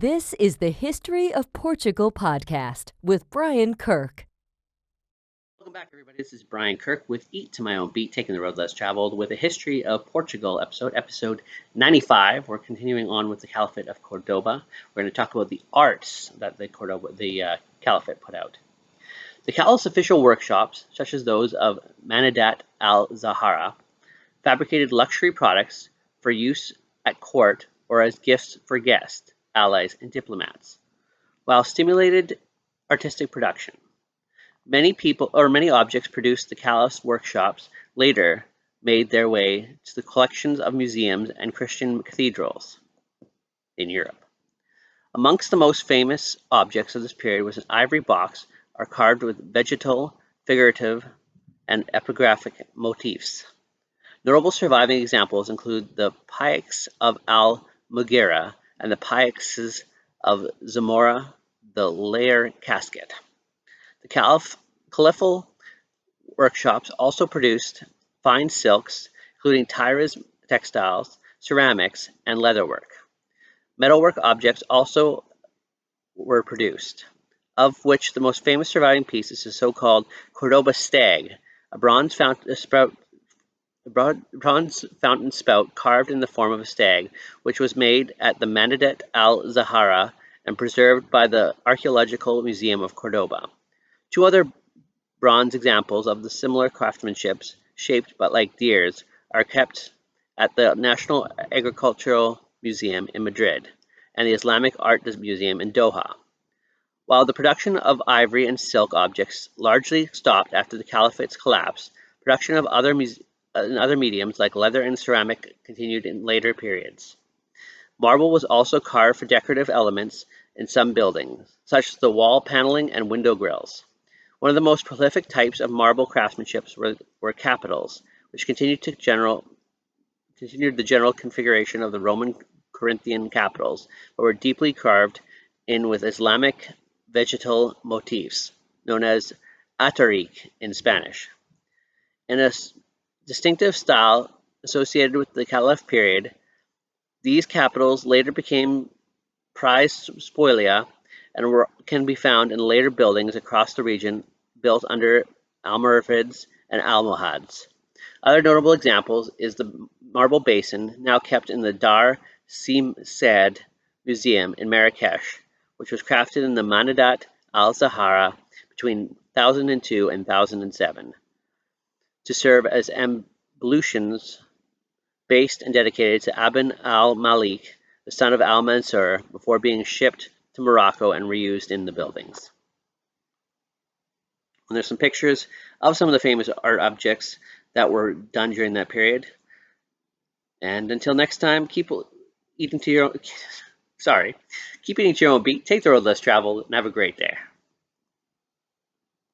This is the History of Portugal podcast with Brian Kirk. Welcome back, everybody. This is Brian Kirk with Eat to My Own Beat, Taking the Road Less Traveled with a History of Portugal episode 95. We're continuing on with the Caliphate of Cordoba. We're going to talk about the arts that the Caliphate put out. The Caliph's official workshops, such as those of Manidat al-Zahara, fabricated luxury products for use at court or as gifts for guests, allies, and diplomats, while stimulated artistic production. Many objects produced the Caliph's workshops later made their way to the collections of museums and Christian cathedrals in Europe. Amongst the most famous objects of this period was an ivory box carved with vegetal, figurative, and epigraphic motifs. Notable surviving examples include the Paiques of Al-Mughira and the Paiques of Zamora, the layer casket. The Caliphal workshops also produced fine silks, including Tyres textiles, ceramics, and leatherwork. Metalwork objects also were produced, of which the most famous surviving piece is the so-called Cordoba stag, a bronze fountain spout carved in the form of a stag, which was made at the Manidat al-Zahara and preserved by the Archaeological Museum of Cordoba. Two other bronze examples of the similar craftsmanship, shaped but like deers, are kept at the National Agricultural Museum in Madrid and the Islamic Art Museum in Doha. While the production of ivory and silk objects largely stopped after the Caliphate's collapse, production of other mediums like leather and ceramic continued in later periods. Marble was also carved for decorative elements in some buildings, such as the wall paneling and window grills. One of the most prolific types of marble craftsmanship were capitals, which continued the general configuration of the Roman Corinthian capitals, but were deeply carved in with Islamic vegetal motifs, known as atariq in Spanish. In a distinctive style associated with the Caliph period, these capitals later became prized spolia and can be found in later buildings across the region built under Almoravids and Almohads. Other notable examples is the marble basin now kept in the Dar Said Museum in Marrakesh, which was crafted in the Manidat al-Zahara between 1002 and 1007 to serve as ablutions based and dedicated to Ibn al-Malik, the son of al-Mansur, before being shipped to Morocco and reused in the buildings. And there's some pictures of some of the famous art objects that were done during that period. And until next time, keep eating to your own beat, take the road less traveled, and have a great day.